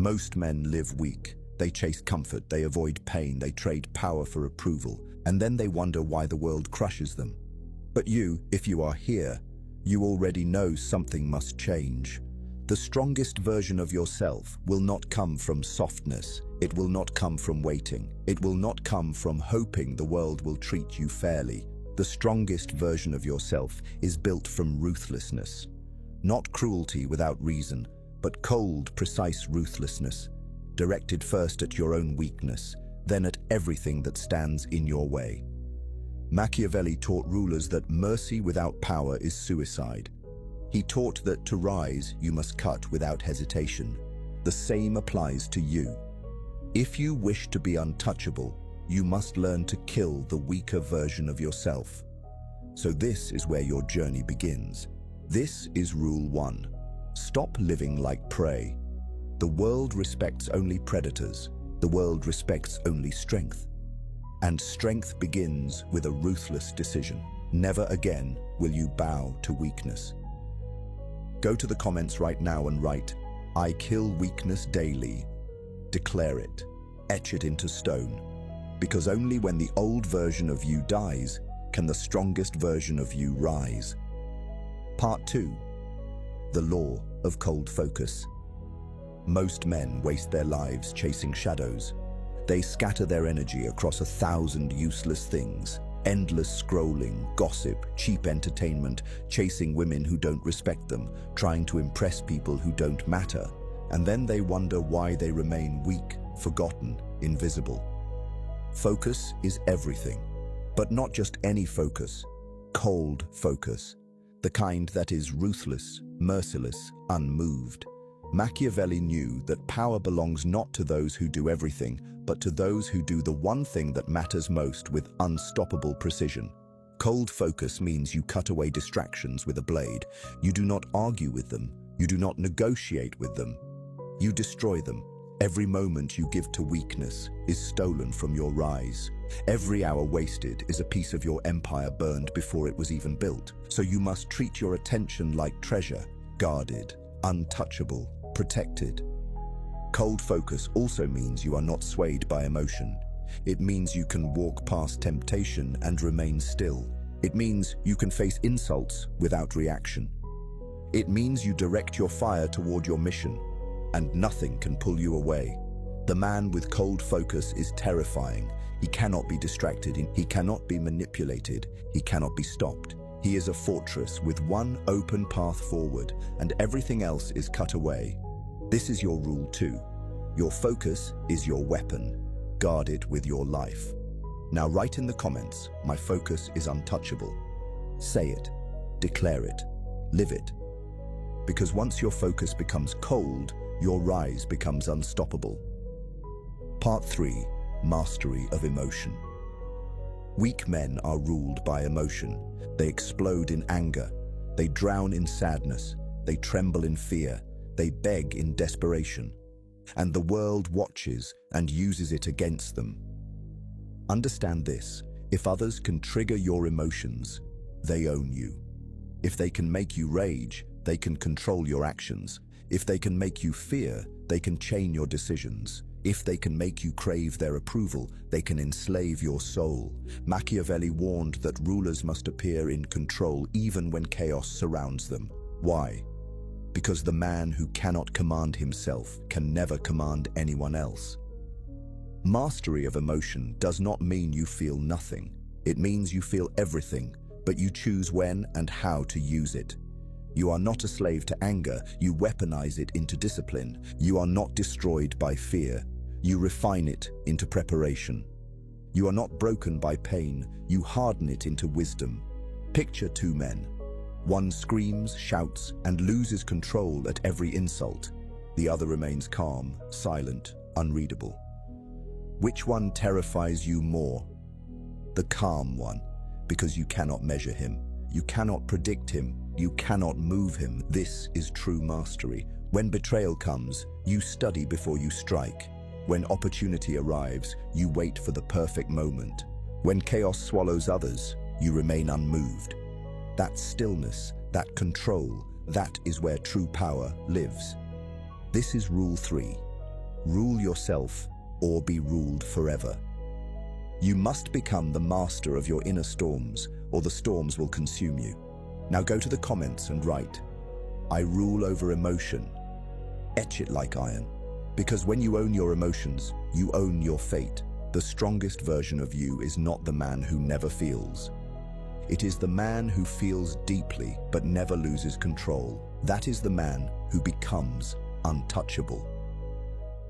Most men live weak. They chase comfort, they avoid pain, they trade power for approval, and then they wonder why the world crushes them. But you, if you are here, you already know something must change. The strongest version of yourself will not come from softness. It will not come from waiting. It will not come from hoping the world will treat you fairly. The strongest version of yourself is built from ruthlessness. Not cruelty without reason, but cold, precise ruthlessness, directed first at your own weakness, then at everything that stands in your way. Machiavelli taught rulers that mercy without power is suicide. He taught that to rise, you must cut without hesitation. The same applies to you. If you wish to be untouchable, you must learn to kill the weaker version of yourself. So this is where your journey begins. This is rule 1. Stop living like prey. The world respects only predators. The world respects only strength. And strength begins with a ruthless decision. Never again will you bow to weakness. Go to the comments right now and write, "I kill weakness daily." Declare it. Etch it into stone. Because only when the old version of you dies can the strongest version of you rise. Part 2. The law of cold focus. Most men waste their lives chasing shadows. They scatter their energy across 1,000 useless things. Endless scrolling, gossip, cheap entertainment, chasing women who don't respect them, trying to impress people who don't matter. And then they wonder why they remain weak, forgotten, invisible. Focus is everything. But not just any focus. Cold focus. The kind that is ruthless, merciless, unmoved. Machiavelli knew that power belongs not to those who do everything, but to those who do the one thing that matters most with unstoppable precision. Cold focus means you cut away distractions with a blade. You do not argue with them. You do not negotiate with them. You destroy them. Every moment you give to weakness is stolen from your rise. Every hour wasted is a piece of your empire burned before it was even built. So you must treat your attention like treasure, guarded, untouchable, protected. Cold focus also means you are not swayed by emotion. It means you can walk past temptation and remain still. It means you can face insults without reaction. It means you direct your fire toward your mission, and nothing can pull you away. The man with cold focus is terrifying. He cannot be distracted, he cannot be manipulated, he cannot be stopped. He is a fortress with one open path forward, and everything else is cut away. This is your rule 2. Your focus is your weapon. Guard it with your life. Now write in the comments, "My focus is untouchable." Say it, declare it, live it. Because once your focus becomes cold, your rise becomes unstoppable. Part 3. Mastery of emotion. Weak men are ruled by emotion. They explode in anger. They drown in sadness. They tremble in fear. They beg in desperation. And the world watches and uses it against them. Understand this: if others can trigger your emotions, they own you. If they can make you rage, they can control your actions. If they can make you fear, they can chain your decisions. If they can make you crave their approval, they can enslave your soul. Machiavelli warned that rulers must appear in control even when chaos surrounds them. Why? Because the man who cannot command himself can never command anyone else. Mastery of emotion does not mean you feel nothing. It means you feel everything, but you choose when and how to use it. You are not a slave to anger, you weaponize it into discipline. You are not destroyed by fear, you refine it into preparation. You are not broken by pain, you harden it into wisdom. Picture 2 men. One screams, shouts, and loses control at every insult. The other remains calm, silent, unreadable. Which one terrifies you more? The calm one, because you cannot measure him. You cannot predict him. You cannot move him. This is true mastery. When betrayal comes, you study before you strike. When opportunity arrives, you wait for the perfect moment. When chaos swallows others, you remain unmoved. That stillness, that control, that is where true power lives. This is rule 3. rule yourself or be ruled forever. You must become the master of your inner storms, or the storms will consume you. Now go to the comments and write, "I rule over emotion." Etch it like iron. Because when you own your emotions, you own your fate. The strongest version of you is not the man who never feels. It is the man who feels deeply but never loses control. That is the man who becomes untouchable.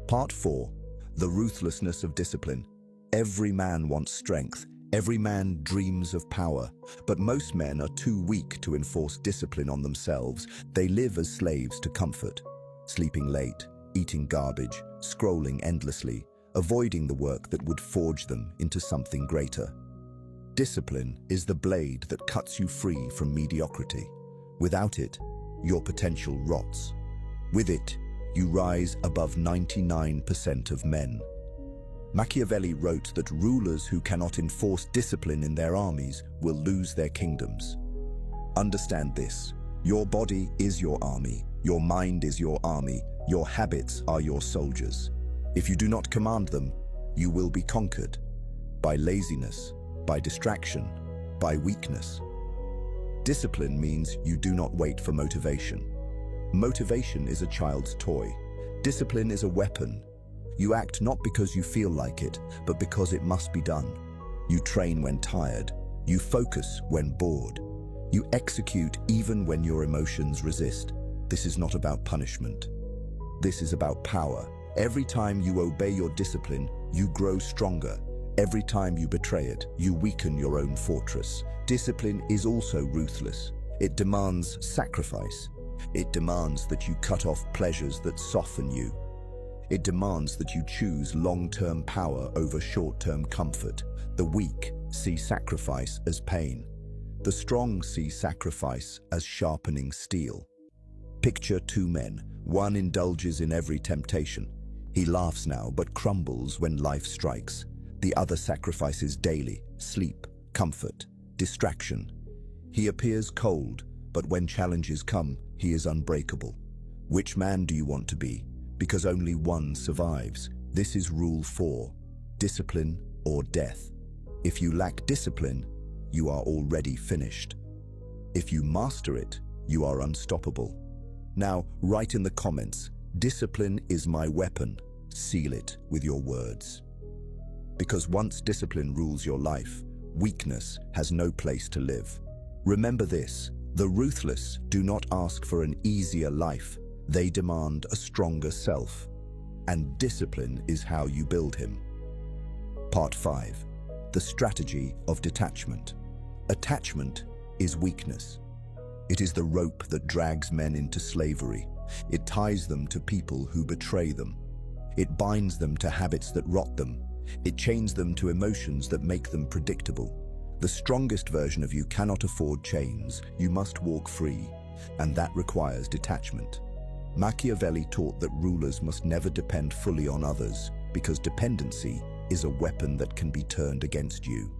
Part 4. The ruthlessness of discipline. Every man wants strength. Every man dreams of power. But most men are too weak to enforce discipline on themselves. They live as slaves to comfort, sleeping late, eating garbage, scrolling endlessly, avoiding the work that would forge them into something greater. Discipline is the blade that cuts you free from mediocrity. Without it, your potential rots. With it, you rise above 99% of men. Machiavelli wrote that rulers who cannot enforce discipline in their armies will lose their kingdoms. Understand this: your body is your army, your mind is your army, your habits are your soldiers. If you do not command them, you will be conquered by laziness, by distraction, by weakness. Discipline means you do not wait for motivation. Motivation is a child's toy. Discipline is a weapon. You act not because you feel like it, but because it must be done. You train when tired. You focus when bored. You execute even when your emotions resist. This is not about punishment. This is about power. Every time you obey your discipline, you grow stronger. Every time you betray it, you weaken your own fortress. Discipline is also ruthless. It demands sacrifice. It demands that you cut off pleasures that soften you. It demands that you choose long-term power over short-term comfort. The weak see sacrifice as pain. The strong see sacrifice as sharpening steel. Picture two men. One indulges in every temptation. He laughs now but crumbles when life strikes. The other sacrifices daily: sleep, comfort, distraction. He appears cold, but when challenges come, he is unbreakable. Which man do you want to be? Because only one survives. This is rule 4, discipline or death. If you lack discipline, you are already finished. If you master it, you are unstoppable. Now, write in the comments, "Discipline is my weapon." Seal it with your words. Because once discipline rules your life, weakness has no place to live. Remember this: the ruthless do not ask for an easier life. They demand a stronger self. And discipline is how you build him. Part 5. The strategy of detachment. Attachment is weakness. It is the rope that drags men into slavery. It ties them to people who betray them. It binds them to habits that rot them. It chains them to emotions that make them predictable. The strongest version of you cannot afford chains. You must walk free, and that requires detachment. Machiavelli taught that rulers must never depend fully on others, because dependency is a weapon that can be turned against you.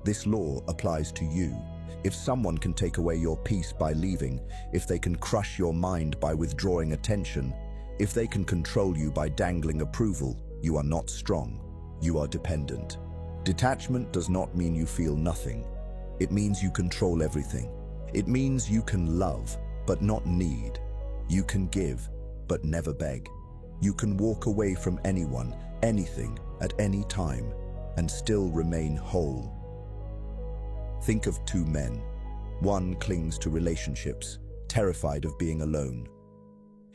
This law applies to you. If someone can take away your peace by leaving, if they can crush your mind by withdrawing attention, if they can control you by dangling approval, you are not strong. You are dependent. Detachment does not mean you feel nothing. It means you control everything. It means you can love, but not need. You can give, but never beg. You can walk away from anyone, anything, at any time, and still remain whole. Think of two men. One clings to relationships, terrified of being alone.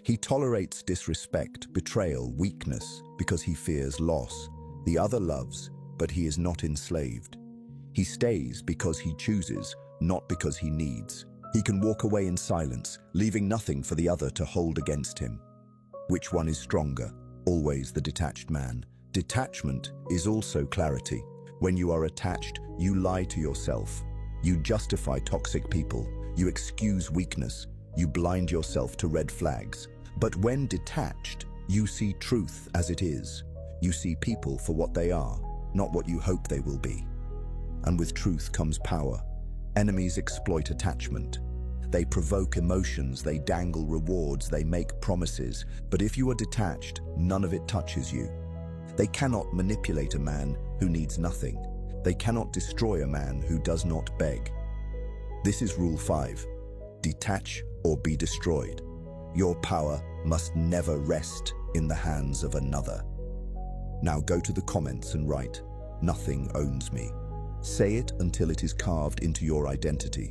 He tolerates disrespect, betrayal, weakness, because he fears loss. The other loves, but he is not enslaved. He stays because he chooses, not because he needs. He can walk away in silence, leaving nothing for the other to hold against him. Which one is stronger? Always the detached man. Detachment is also clarity. When you are attached, you lie to yourself. You justify toxic people. You excuse weakness. You blind yourself to red flags. But when detached, you see truth as it is. You see people for what they are, not what you hope they will be. And with truth comes power. Enemies exploit attachment. They provoke emotions, they dangle rewards, they make promises. But if you are detached, none of it touches you. They cannot manipulate a man who needs nothing. They cannot destroy a man who does not beg. This is Rule 5. Detach or be destroyed. Your power must never rest in the hands of another. Now go to the comments and write, "Nothing owns me." Say it until it is carved into your identity.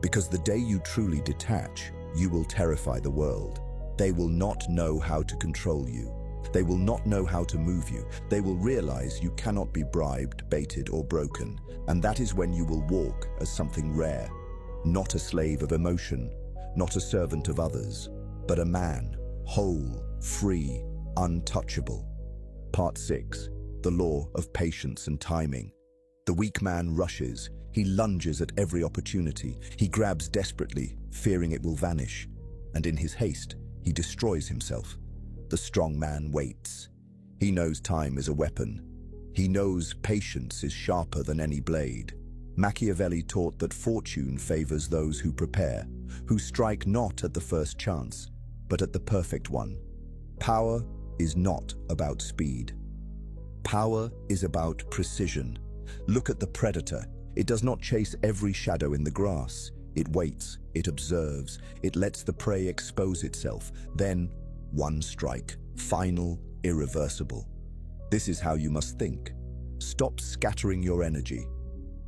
Because the day you truly detach, you will terrify the world. They will not know how to control you. They will not know how to move you. They will realize you cannot be bribed, baited, or broken. And that is when you will walk as something rare. Not a slave of emotion, not a servant of others, but a man, whole, free, untouchable. Part 6. The law of patience and timing. The weak man rushes. He lunges at every opportunity. He grabs desperately, fearing it will vanish. And in his haste, he destroys himself. The strong man waits. He knows time is a weapon. He knows patience is sharper than any blade. Machiavelli taught that fortune favors those who prepare, who strike not at the first chance, but at the perfect one. Power is not about speed. Power is about precision. Look at the predator. It does not chase every shadow in the grass. It waits, it observes, it lets the prey expose itself. Then, one strike, final, irreversible. This is how you must think. Stop scattering your energy.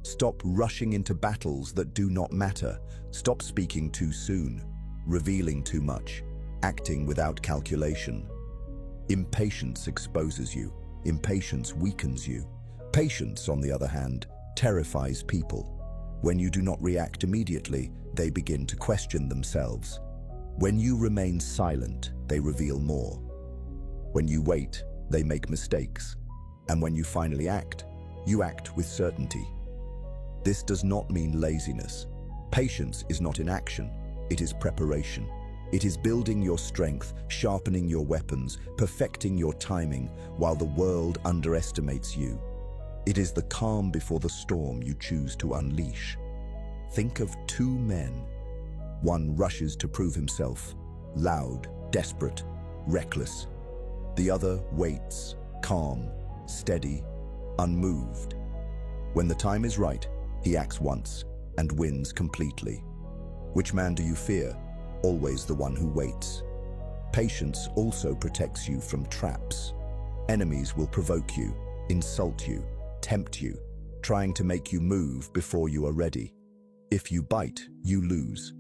Stop rushing into battles that do not matter. Stop speaking too soon, revealing too much, acting without calculation. Impatience exposes you. Impatience weakens you. Patience, on the other hand, terrifies people. When you do not react immediately, they begin to question themselves. When you remain silent, they reveal more. When you wait, they make mistakes. And when you finally act, you act with certainty. This does not mean laziness. Patience is not inaction, it is preparation. It is building your strength, sharpening your weapons, perfecting your timing, while the world underestimates you. It is the calm before the storm you choose to unleash. Think of two men. One rushes to prove himself, loud, desperate, reckless. The other waits, calm, steady, unmoved. When the time is right, he acts once and wins completely. Which man do you fear? Always the one who waits. Patience also protects you from traps. Enemies will provoke you, insult you, tempt you, trying to make you move before you are ready. If you bite, you lose.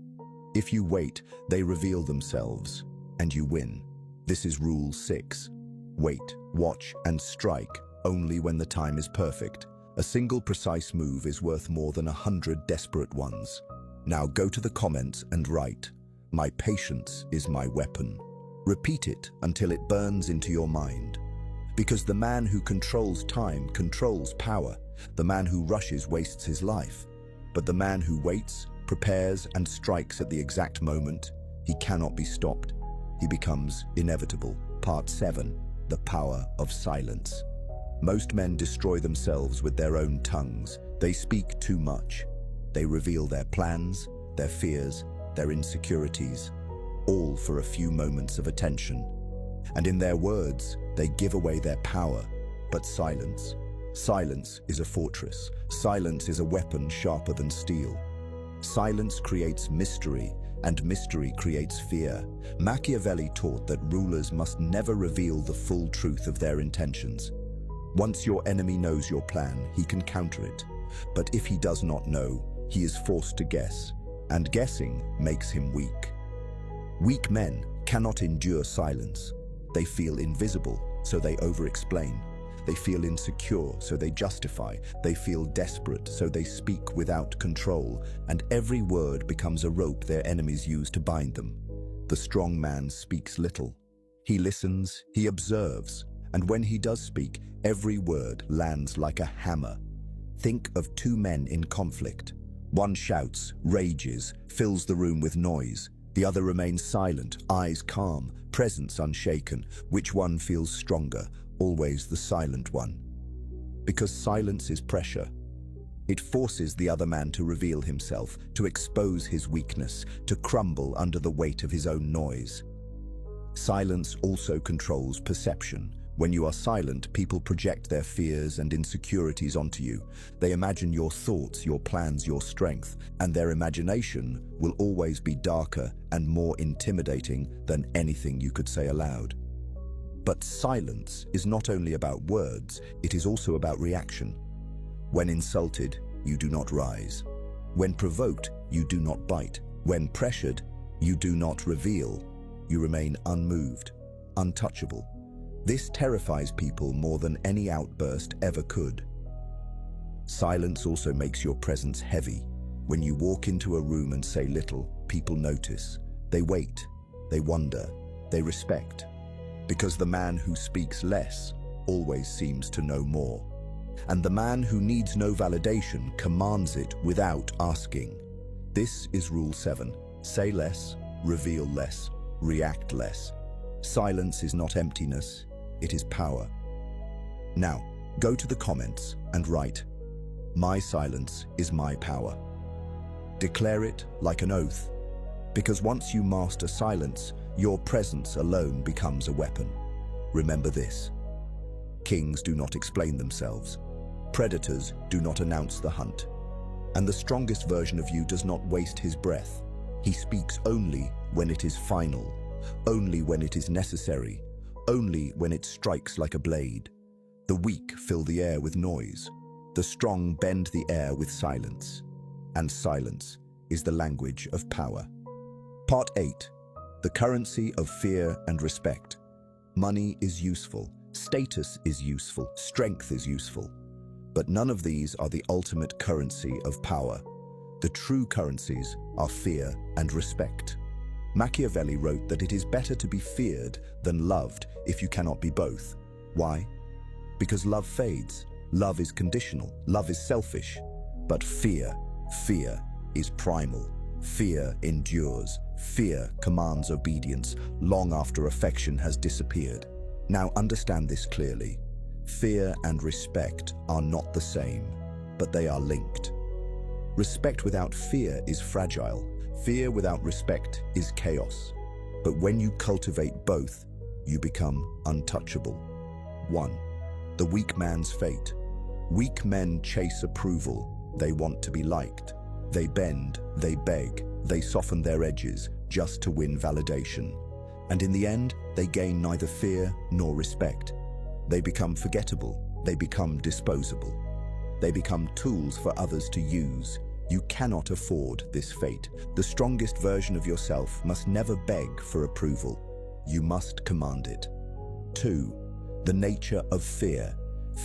If you wait, they reveal themselves, and you win. This is Rule 6. Wait, watch, and strike only when the time is perfect. A single precise move is worth more than 100 desperate ones. Now go to the comments and write, "My patience is my weapon." Repeat it until it burns into your mind. Because the man who controls time controls power. The man who rushes wastes his life. But the man who waits, prepares, and strikes at the exact moment, he cannot be stopped. He becomes inevitable. Part 7. The power of silence. Most men destroy themselves with their own tongues. They speak too much. They reveal their plans, their fears, their insecurities, all for a few moments of attention. And in their words, they give away their power. But silence is a fortress. Silence is a weapon sharper than steel. Silence creates mystery, and mystery creates fear. Machiavelli taught that rulers must never reveal the full truth of their intentions. Once your enemy knows your plan, he can counter it. But if he does not know, he is forced to guess, and guessing makes him weak. Weak men cannot endure silence. They feel invisible, so they over-explain. They feel insecure, so they justify. They feel desperate, so they speak without control, and every word becomes a rope their enemies use to bind them. The strong man speaks little. He listens, he observes, and when he does speak, every word lands like a hammer. Think of two men in conflict. One shouts, rages, fills the room with noise. The other remains silent, eyes calm, presence unshaken. Which one feels stronger? Always the silent one. Because silence is pressure. It forces the other man to reveal himself, to expose his weakness, to crumble under the weight of his own noise. Silence also controls perception. When you are silent, people project their fears and insecurities onto you. They imagine your thoughts, your plans, your strength, and their imagination will always be darker and more intimidating than anything you could say aloud. But silence is not only about words, it is also about reaction. When insulted, you do not rise. When provoked, you do not bite. When pressured, you do not reveal. You remain unmoved, untouchable. This terrifies people more than any outburst ever could. Silence also makes your presence heavy. When you walk into a room and say little, people notice. They wait, they wonder, they respect. Because the man who speaks less always seems to know more. And the man who needs no validation commands it without asking. This is Rule 7. Say less, reveal less, react less. Silence is not emptiness, it is power. Now, go to the comments and write, "My silence is my power." Declare it like an oath, because once you master silence, your presence alone becomes a weapon. Remember this: kings do not explain themselves. Predators do not announce the hunt. And the strongest version of you does not waste his breath. He speaks only when it is final, only when it is necessary, only when it strikes like a blade. The weak fill the air with noise. The strong bend the air with silence. And silence is the language of power. Part 8. The currency of fear and respect. Money is useful, status is useful, strength is useful. But none of these are the ultimate currency of power. The true currencies are fear and respect. Machiavelli wrote that it is better to be feared than loved if you cannot be both. Why? Because love fades. Love is conditional. Love is selfish. But fear is primal. Fear endures. Fear commands obedience long after affection has disappeared. Now understand this clearly. Fear and respect are not the same, but they are linked. Respect without fear is fragile. Fear without respect is chaos. But when you cultivate both, you become untouchable. 1. The weak man's fate. Weak men chase approval. They want to be liked. They bend, they beg, they soften their edges just to win validation. And in the end, they gain neither fear nor respect. They become forgettable. They become disposable. They become tools for others to use. You cannot afford this fate. The strongest version of yourself must never beg for approval. You must command it. 2. The nature of fear.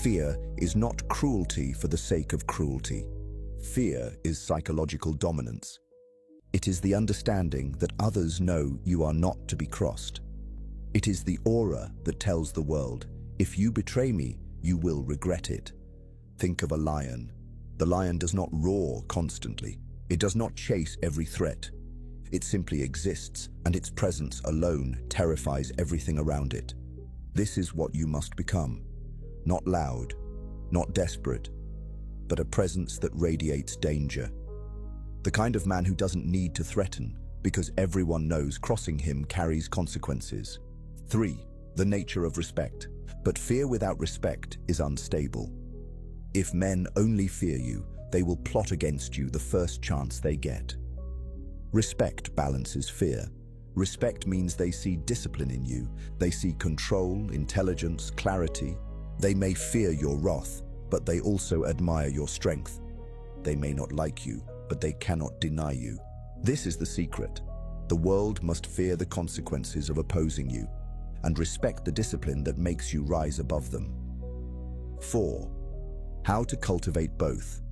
Fear is not cruelty for the sake of cruelty. Fear is psychological dominance. It is the understanding that others know you are not to be crossed. It is the aura that tells the world, if you betray me, you will regret it. Think of a lion. The lion does not roar constantly. It does not chase every threat. It simply exists, and its presence alone terrifies everything around it. This is what you must become. Not loud, not desperate, but a presence that radiates danger. The kind of man who doesn't need to threaten, because everyone knows crossing him carries consequences. 3. The nature of respect. But fear without respect is unstable. If men only fear you, they will plot against you the first chance they get. Respect balances fear. Respect means they see discipline in you. They see control, intelligence, clarity. They may fear your wrath, but they also admire your strength. They may not like you, but they cannot deny you. This is the secret. The world must fear the consequences of opposing you, and respect the discipline that makes you rise above them. 4. How to cultivate both.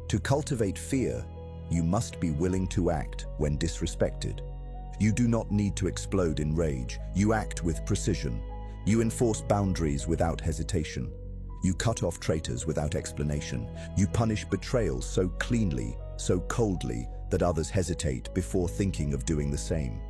To cultivate fear, you must be willing to act when disrespected. You do not need to explode in rage. You act with precision. You enforce boundaries without hesitation. You cut off traitors without explanation. You punish betrayal so cleanly, so coldly, that others hesitate before thinking of doing the same.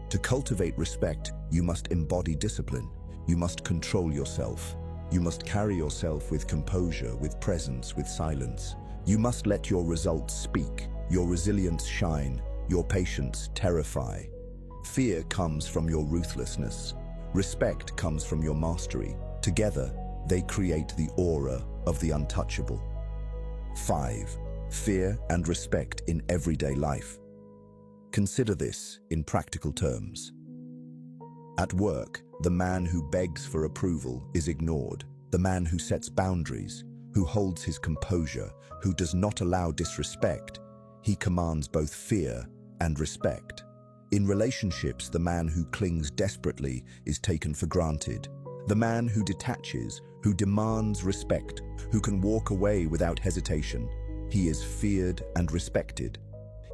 To cultivate respect, you must embody discipline. You must control yourself. You must carry yourself with composure, with presence, with silence. You must let your results speak, your resilience shine, your patience terrify. Fear comes from your ruthlessness. Respect comes from your mastery. Together, they create the aura of the untouchable. 5. Fear and respect in everyday life. Consider this in practical terms. At work, the man who begs for approval is ignored. The man who sets boundaries, who holds his composure, who does not allow disrespect, he commands both fear and respect. In relationships, the man who clings desperately is taken for granted. The man who detaches, who demands respect, who can walk away without hesitation, he is feared and respected.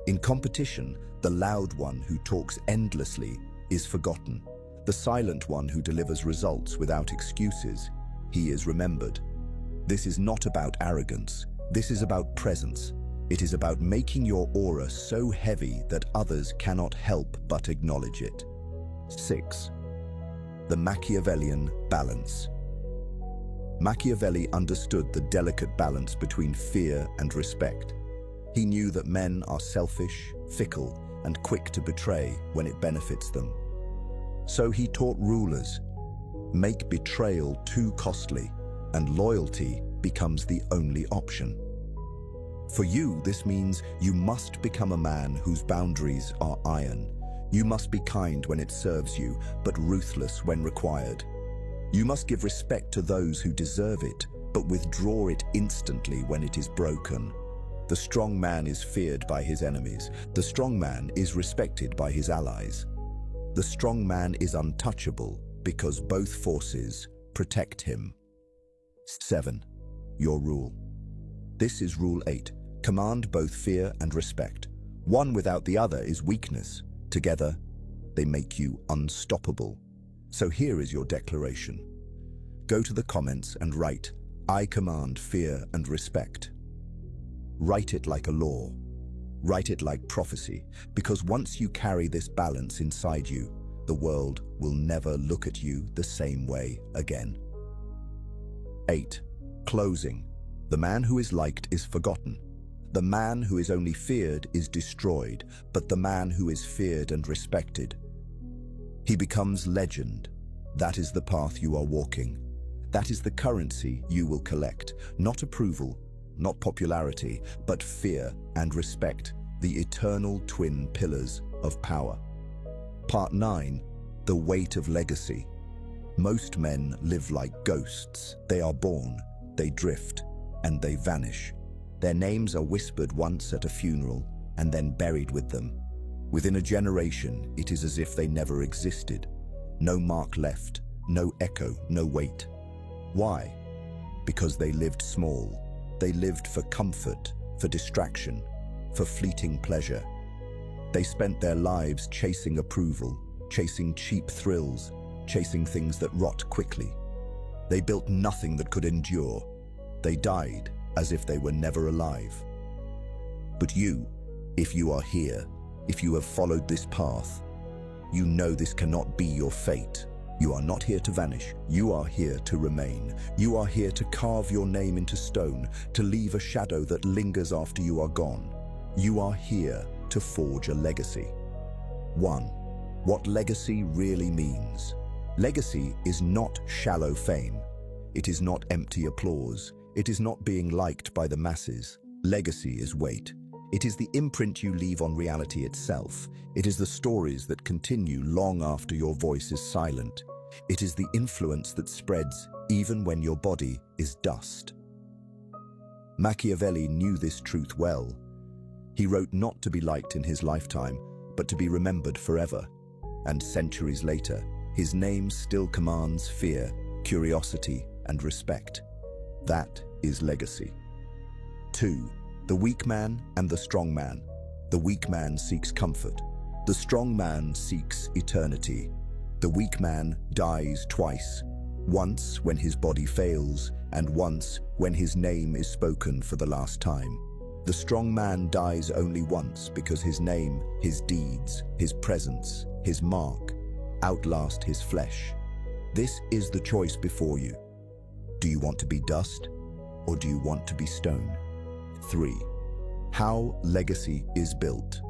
In competition, the loud one who talks endlessly is forgotten. The silent one who delivers results without excuses, he is remembered. This is not about arrogance. This is about presence. It is about making your aura so heavy that others cannot help but acknowledge it. 6. The Machiavellian balance. Machiavelli understood the delicate balance between fear and respect. He knew that men are selfish, fickle, and quick to betray when it benefits them. So he taught rulers, make betrayal too costly, and loyalty becomes the only option. For you, this means you must become a man whose boundaries are iron. You must be kind when it serves you, but ruthless when required. You must give respect to those who deserve it, but withdraw it instantly when it is broken. The strong man is feared by his enemies. The strong man is respected by his allies. The strong man is untouchable because both forces protect him. 7. Your rule. This is Rule 8. Command both fear and respect. One without the other is weakness. Together, they make you unstoppable. So here is your declaration. Go to the comments and write, I command fear and respect. Write it like a law. Write it like prophecy, because once you carry this balance inside you, the world will never look at you the same way again. 8. Closing. The man who is liked is forgotten. The man who is only feared is destroyed, but the man who is feared and respected, he becomes legend. That is the path you are walking. That is the currency you will collect. Not approval, not popularity, but fear and respect, the eternal twin pillars of power. Part 9. The weight of legacy. Most men live like ghosts. They are born, they drift, and they vanish. Their names are whispered once at a funeral and then buried with them. Within a generation, it is as if they never existed. No mark left, no echo, no weight. Why? Because they lived small. They lived for comfort, for distraction, for fleeting pleasure. They spent their lives chasing approval, chasing cheap thrills, chasing things that rot quickly. They built nothing that could endure. They died as if they were never alive. But you, if you are here, if you have followed this path, you know this cannot be your fate. You are not here to vanish. You are here to remain. You are here to carve your name into stone, to leave a shadow that lingers after you are gone. You are here to forge a legacy. 1. What legacy really means. Legacy is not shallow fame. It is not empty applause. It is not being liked by the masses. Legacy is weight. It is the imprint you leave on reality itself. It is the stories that continue long after your voice is silent. It is the influence that spreads even when your body is dust. Machiavelli knew this truth well. He wrote not to be liked in his lifetime, but to be remembered forever. And centuries later, his name still commands fear, curiosity, and respect. That is legacy. 2. The weak man and the strong man. The weak man seeks comfort. The strong man seeks eternity. The weak man dies twice. Once when his body fails, and once when his name is spoken for the last time. The strong man dies only once because his name, his deeds, his presence, his mark outlast his flesh. This is the choice before you. Do you want to be dust, or do you want to be stone? 3. How legacy is built.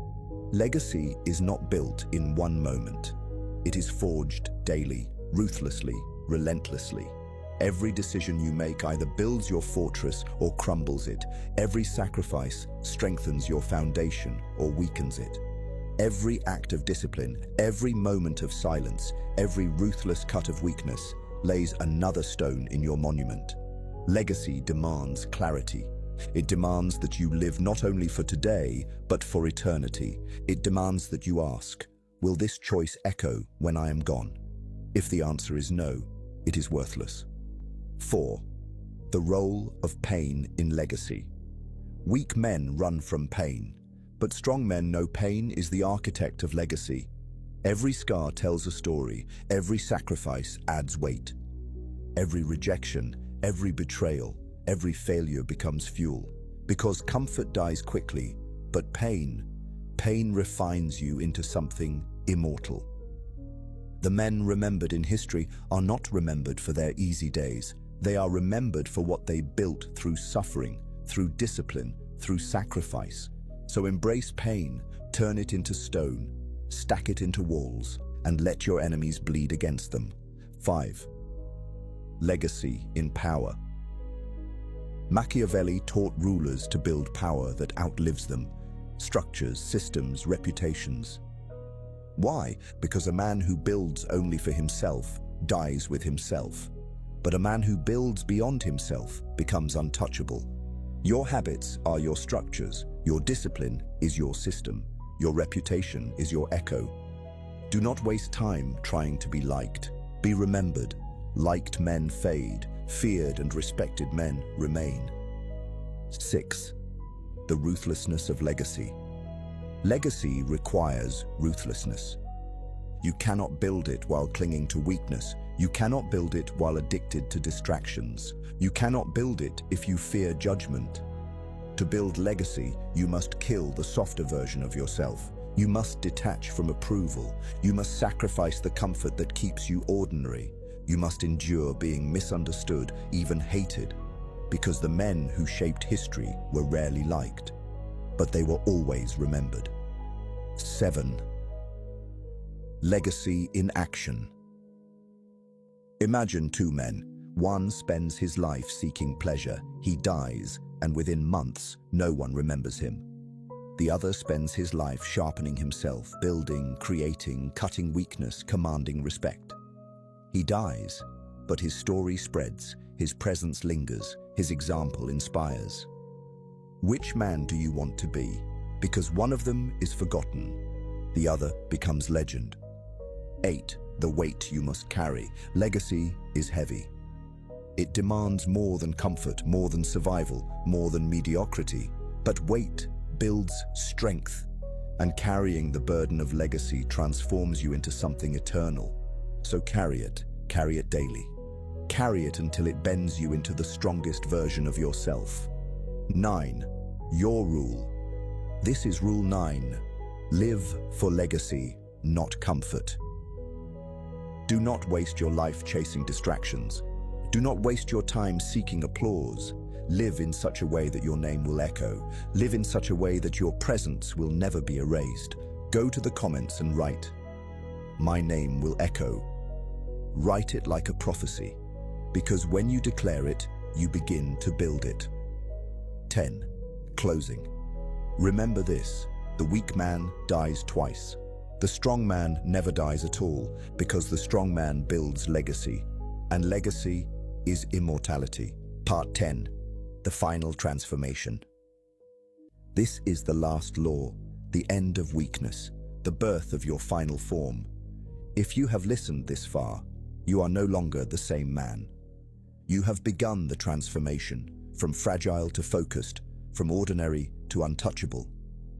Legacy is not built in one moment. It is forged daily, ruthlessly, relentlessly. Every decision you make either builds your fortress or crumbles it. Every sacrifice strengthens your foundation or weakens it. Every act of discipline, every moment of silence, every ruthless cut of weakness lays another stone in your monument. Legacy demands clarity. It demands that you live not only for today, but for eternity. It demands that you ask, will this choice echo when I am gone? If the answer is no, it is worthless. 4. The role of pain in legacy. Weak men run from pain, but strong men know pain is the architect of legacy. Every scar tells a story, every sacrifice adds weight. Every rejection, every betrayal, every failure becomes fuel. Because comfort dies quickly, but pain refines you into something immortal. The men remembered in history are not remembered for their easy days. They are remembered for what they built through suffering, through discipline, through sacrifice. So embrace pain, turn it into stone, stack it into walls, and let your enemies bleed against them. 5. Legacy in power. Machiavelli taught rulers to build power that outlives them, structures, systems, reputations. Why? Because a man who builds only for himself dies with himself. But a man who builds beyond himself becomes untouchable. Your habits are your structures, your discipline is your system, your reputation is your echo. Do not waste time trying to be liked. Be remembered. Liked men fade, feared and respected men remain. 6. The ruthlessness of legacy. Legacy requires ruthlessness. You cannot build it while clinging to weakness. You cannot build it while addicted to distractions. You cannot build it if you fear judgment. To build legacy, you must kill the softer version of yourself. You must detach from approval. You must sacrifice the comfort that keeps you ordinary. You must endure being misunderstood, even hated, because the men who shaped history were rarely liked, but they were always remembered. 7. Legacy in action. Imagine two men. One spends his life seeking pleasure. He dies, and within months, no one remembers him. The other spends his life sharpening himself, building, creating, cutting weakness, commanding respect. He dies, but his story spreads, his presence lingers, his example inspires. Which man do you want to be? Because one of them is forgotten, the other becomes legend. 8. The weight you must carry. Legacy is heavy. It demands more than comfort, more than survival, more than mediocrity. But weight builds strength, and carrying the burden of legacy transforms you into something eternal. So carry it daily. Carry it until it bends you into the strongest version of yourself. 9. Your rule. This is rule 9. Live for legacy, not comfort. Do not waste your life chasing distractions. Do not waste your time seeking applause. Live in such a way that your name will echo. Live in such a way that your presence will never be erased. Go to the comments and write, "My name will echo." Write it like a prophecy, because when you declare it, you begin to build it. 10. Closing. Remember this, the weak man dies twice. The strong man never dies at all, because the strong man builds legacy, and legacy is immortality. Part 10. The final transformation. This is the last law, the end of weakness, the birth of your final form. If you have listened this far, you are no longer the same man. You have begun the transformation, from fragile to focused, from ordinary to untouchable.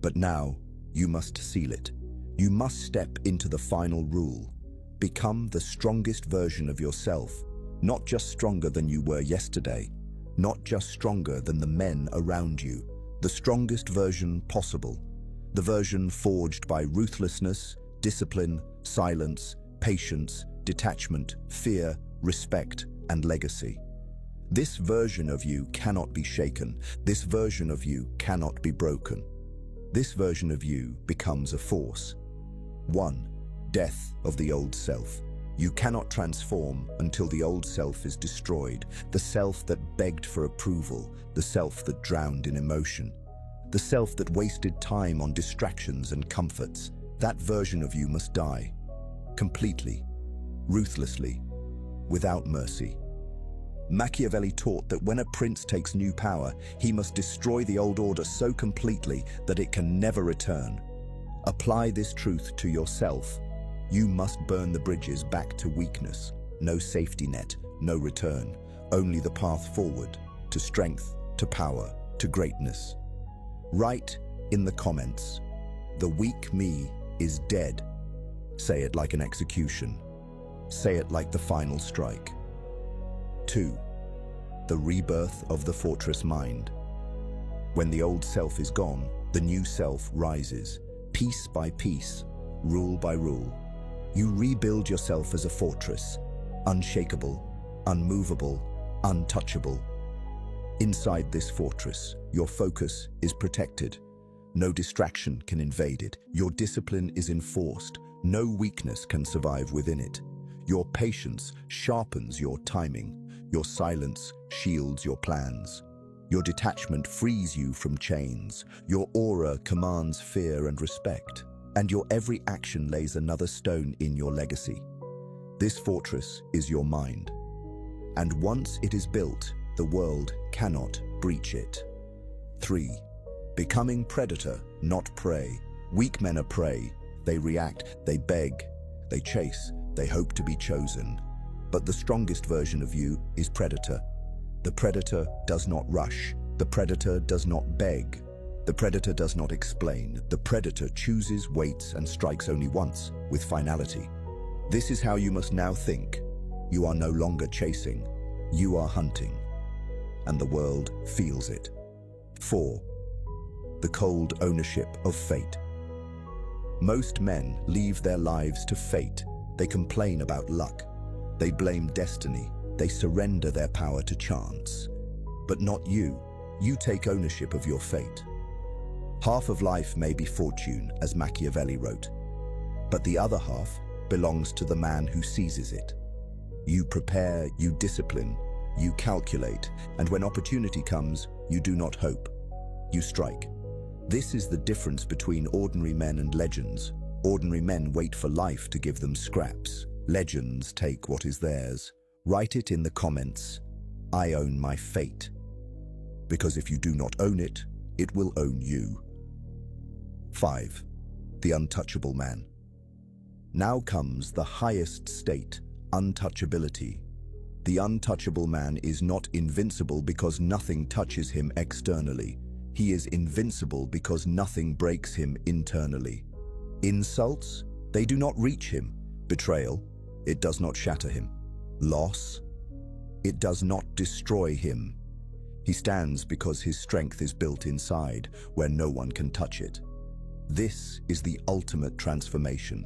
But now, you must seal it. You must step into the final rule. Become the strongest version of yourself, not just stronger than you were yesterday, not just stronger than the men around you, the strongest version possible, the version forged by ruthlessness, discipline, silence, patience, detachment, fear, respect, and legacy. This version of you cannot be shaken. This version of you cannot be broken. This version of you becomes a force. 1. Death of the old self. You cannot transform until the old self is destroyed, the self that begged for approval, the self that drowned in emotion, the self that wasted time on distractions and comforts. That version of you must die, completely, ruthlessly, without mercy. Machiavelli taught that when a prince takes new power, he must destroy the old order so completely that it can never return. Apply this truth to yourself. You must burn the bridges back to weakness. No safety net, no return. Only the path forward, to strength, to power, to greatness. Write in the comments, "The weak me is dead." Say it like an execution. Say it like the final strike. 2. The rebirth of the fortress mind. When the old self is gone, the new self rises, piece by piece, rule by rule. You rebuild yourself as a fortress, unshakable, unmovable, untouchable. Inside this fortress, your focus is protected. No distraction can invade it. Your discipline is enforced. No weakness can survive within it. Your patience sharpens your timing. Your silence shields your plans. Your detachment frees you from chains. Your aura commands fear and respect. And your every action lays another stone in your legacy. This fortress is your mind. And once it is built, the world cannot breach it. 3. Becoming predator, not prey. Weak men are prey. They react, they beg, they chase, they hope to be chosen. But the strongest version of you is predator. The predator does not rush. The predator does not beg. The predator does not explain. The predator chooses, waits, and strikes only once, with finality. This is how you must now think. You are no longer chasing. You are hunting. And the world feels it. 4. The cold ownership of fate. Most men leave their lives to fate. They complain about luck. They blame destiny. They surrender their power to chance. But not you. You take ownership of your fate. Half of life may be fortune, as Machiavelli wrote, but the other half belongs to the man who seizes it. You prepare, you discipline, you calculate, and when opportunity comes, you do not hope. You strike. This is the difference between ordinary men and legends. Ordinary men wait for life to give them scraps. Legends take what is theirs. Write it in the comments, "I own my fate." Because if you do not own it, it will own you. 5. The untouchable man. Now comes the highest state, untouchability. The untouchable man is not invincible because nothing touches him externally. He is invincible because nothing breaks him internally. Insults, they do not reach him. Betrayal, it does not shatter him. Loss, it does not destroy him. He stands because his strength is built inside, where no one can touch it. This is the ultimate transformation.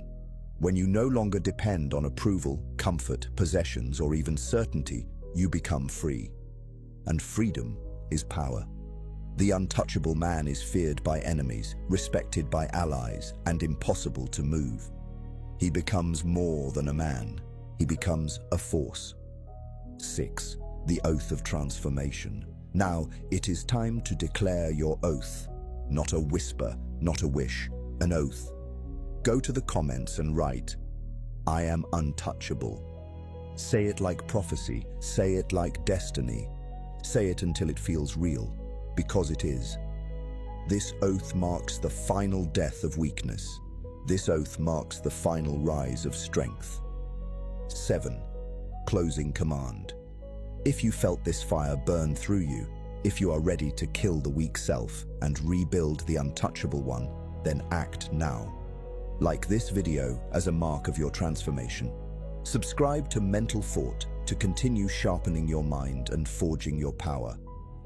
When you no longer depend on approval, comfort, possessions, or even certainty, you become free. And freedom is power. The untouchable man is feared by enemies, respected by allies, and impossible to move. He becomes more than a man. He becomes a force. 6. The oath of transformation. Now, it is time to declare your oath. Not a whisper, not a wish, an oath. Go to the comments and write, "I am untouchable." Say it like prophecy. Say it like destiny. Say it until it feels real, because it is. This oath marks the final death of weakness. This oath marks the final rise of strength. 7. Closing command. If you felt this fire burn through you, if you are ready to kill the weak self and rebuild the untouchable one, then act now. Like this video as a mark of your transformation. Subscribe to Mental Fort to continue sharpening your mind and forging your power.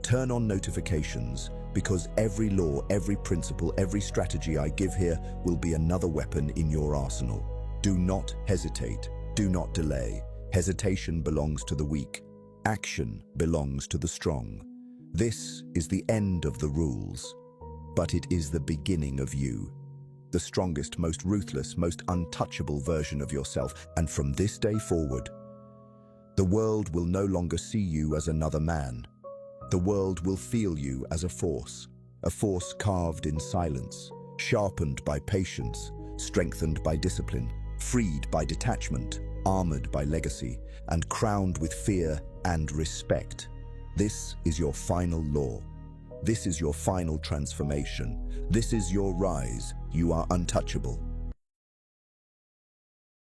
Turn on notifications, because every law, every principle, every strategy I give here will be another weapon in your arsenal. Do not hesitate. Do not delay. Hesitation belongs to the weak. Action belongs to the strong. This is the end of the rules, but it is the beginning of you. The strongest, most ruthless, most untouchable version of yourself. And from this day forward, the world will no longer see you as another man. The world will feel you as a force carved in silence, sharpened by patience, strengthened by discipline, freed by detachment, armored by legacy, and crowned with fear and respect. This is your final law. This is your final transformation. This is your rise. You are untouchable.